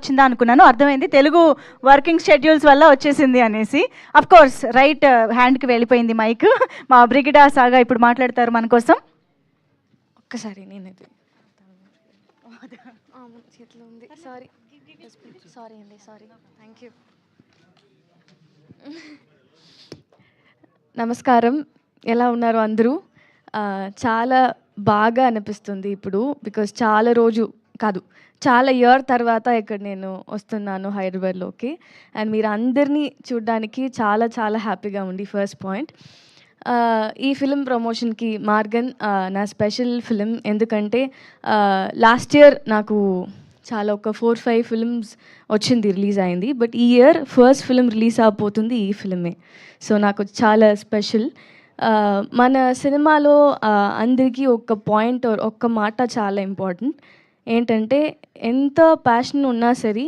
వచ్చిందా అనుకున్నాను, అర్థమైంది తెలుగు వర్కింగ్ షెడ్యూల్స్ వల్ల వచ్చేసింది అనేసి. అఫ్ కోర్స్ రైట్ హ్యాండ్కి వెళ్ళిపోయింది మైక్. మా బ్రిగిడా సాగా ఇప్పుడు మాట్లాడతారు మన కోసం. ఒక్కసారి నేనైతే చేతిలో ఉంది. సారీ సారీ అండి, సారీ. Thank you. నమస్కారం, ఎలా ఉన్నారు అందరూ? చాలా బాగా అనిపిస్తుంది ఇప్పుడు, బికాజ్ చాలా రోజు కాదు, చాలా ఇయర్ తర్వాత ఇక్కడ నేను వస్తున్నాను హైదరాబాద్లోకి. అండ్ మీరు అందరినీ చూడడానికి చాలా చాలా హ్యాపీగా ఉంది. ఫస్ట్ పాయింట్, ఈ ఫిలిం ప్రమోషన్కి మార్గన్ నా స్పెషల్ ఫిలిం. ఎందుకంటే లాస్ట్ ఇయర్ నాకు చాలా ఒక 4-5 ఫిల్మ్స్ వచ్చింది, రిలీజ్ అయింది. బట్ ఈ ఇయర్ ఫస్ట్ ఫిలిం రిలీజ్ అయిపోతుంది ఈ ఫిలిమే. సో నాకు చాలా స్పెషల్. మన సినిమాలో అందరికీ ఒక పాయింట్ ఒక్క మాట చాలా ఇంపార్టెంట్. ఏంటంటే ఎంత ప్యాషన్ ఉన్నా సరే,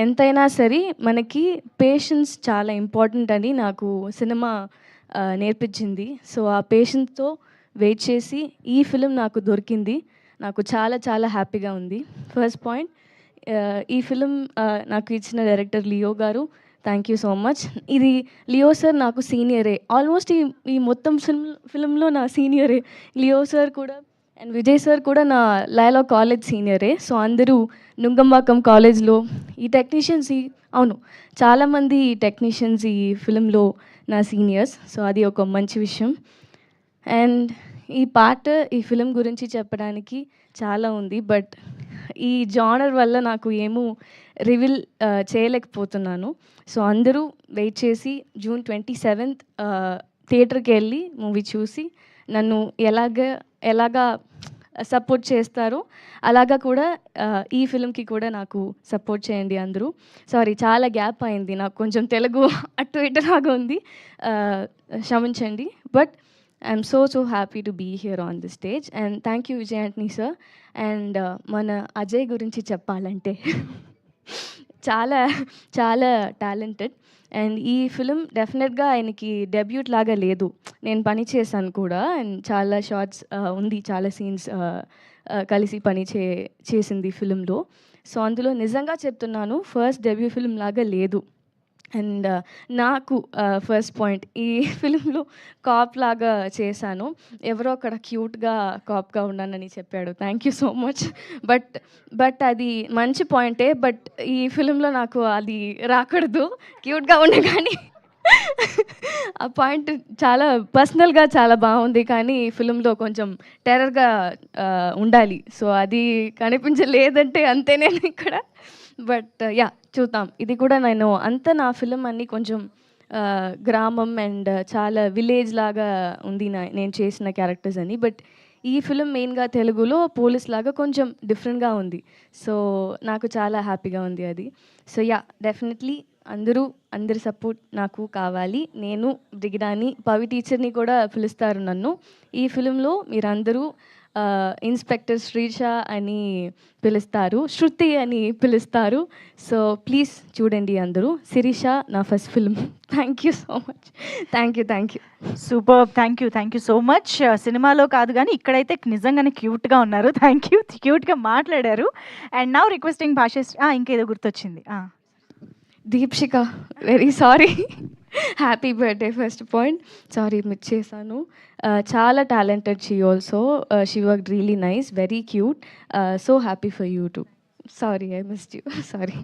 ఎంతైనా సరే మనకి పేషెన్స్ చాలా ఇంపార్టెంట్ అని నాకు సినిమా నేర్పించింది. సో ఆ పేషెన్స్తో వెయిట్ చేసి ఈ ఫిలిం నాకు దొరికింది. నాకు చాలా చాలా హ్యాపీగా ఉంది. ఫస్ట్ పాయింట్, ఈ ఫిలిం నాకు ఇచ్చిన డైరెక్టర్ లియో గారు, థ్యాంక్ యూ సో మచ్. ఇది లియో సార్ నాకు సీనియరే, ఆల్మోస్ట్ ఈ మొత్తం ఫిలింలో నా సీనియరే. లియో సార్ కూడా అండ్ విజయ్ సార్ కూడా నా లయలా కాలేజ్ సీనియరే. సో అందరూ నుంగంబాకం కాలేజ్లో ఈ టెక్నీషియన్స్, అవును చాలామంది టెక్నీషియన్స్ ఈ ఫిలింలో నా సీనియర్స్. సో అది ఒక మంచి విషయం. అండ్ ఈ పాట, ఈ ఫిలిం గురించి చెప్పడానికి చాలా ఉంది, బట్ ఈ జానర్ వల్ల నాకు ఏమో రివీల్ చేయలేకపోతున్నాను. సో అందరూ వెయిట్ చేసి జూన్ 27th థియేటర్కి వెళ్ళి మూవీ చూసి నన్ను ఎలాగా సపోర్ట్ చేస్తారో అలాగా కూడా ఈ ఫిలింకి కూడా నాకు సపోర్ట్ చేయండి అందరూ. సారీ, చాలా గ్యాప్ అయింది, నాకు కొంచెం తెలుగు అటు ఇటులాగా ఉంది, క్షమించండి. But I'm so happy to be here on the stage. And thank you Vijay Antony sir. And మన అజయ్ గురించి చెప్పాలంటే చాలా చాలా టాలెంటెడ్. అండ్ ఈ ఫిలిం డెఫినెట్గా ఆయనకి డెబ్యూట్ లాగా లేదు, నేను పని చేశాను కూడా. అండ్ చాలా షార్ట్స్ ఉంది, చాలా సీన్స్ కలిసి చేసింది ఫిలింలో. సో అందులో నిజంగా చెప్తున్నాను, ఫస్ట్ డెబ్యూ ఫిలిం లాగా లేదు. అండ్ నాకు ఫస్ట్ పాయింట్, ఈ ఫిలింలో కాప్ లాగా చేశాను. ఎవరో అక్కడ క్యూట్గా కాప్గా ఉన్నానని చెప్పాడు, thank you so much. But అది మంచి పాయింటే, బట్ ఈ ఫిలింలో నాకు అది రాకూడదు, క్యూట్గా ఉండే. కానీ ఆ పాయింట్ చాలా పర్సనల్గా చాలా బాగుంది, కానీ ఈ ఫిలింలో కొంచెం టెర్రర్గా ఉండాలి. సో అది కనిపించలేదంటే అంతే నేను ఇక్కడ. బట్ యా, చూద్దాం. ఇది కూడా నేను నా ఫిలిం అన్ని కొంచెం గ్రామం అండ్ చాలా విలేజ్ లాగా ఉంది నేను చేసిన క్యారెక్టర్స్ అని. బట్ ఈ ఫిలిం మెయిన్గా తెలుగులో పోలీస్ లాగా కొంచెం డిఫరెంట్గా ఉంది. సో నాకు చాలా హ్యాపీగా ఉంది అది. సో యా, డెఫినెట్లీ అందరి సపోర్ట్ నాకు కావాలి. నేను బ్రిగిడాని, పవి టీచర్ని కూడా పిలుస్తారు నన్ను. ఈ ఫిలింలో మీరందరూ ఇన్స్పెక్టర్ శ్రీష అని పిలుస్తారు, శృతి అని పిలుస్తారు. సో ప్లీజ్ చూడండి అందరూ. శిరీష నా first film. Thank you so much. Thank you. Super, thank you so much. సినిమాలో కాదు కానీ ఇక్కడైతే నిజంగానే క్యూట్గా ఉన్నారు. థ్యాంక్ యూ, క్యూట్గా మాట్లాడారు. అండ్ నౌ రిక్వెస్టింగ్ భాష, ఇంకేదో గుర్తొచ్చింది. Deepshika, very sorry. Happy birthday first point. Sorry miss చేశాను. చాలా talented she also. She work really nice, very cute. So happy for you to. Sorry, I missed you. Sorry.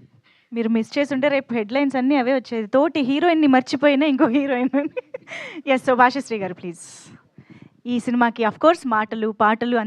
మీరు miss చేస్తుంటే రేపు headlines అన్నీ అవే వచ్చేది, తోటి హీరోయిన్ని మర్చిపోయినా ఇంకో హీరోయిన్. ఎస్, సో భాషశ్రీ గారు ప్లీజ్. ఈ సినిమాకి అఫ్ కోర్స్ మాటలు పాటలు అన్ని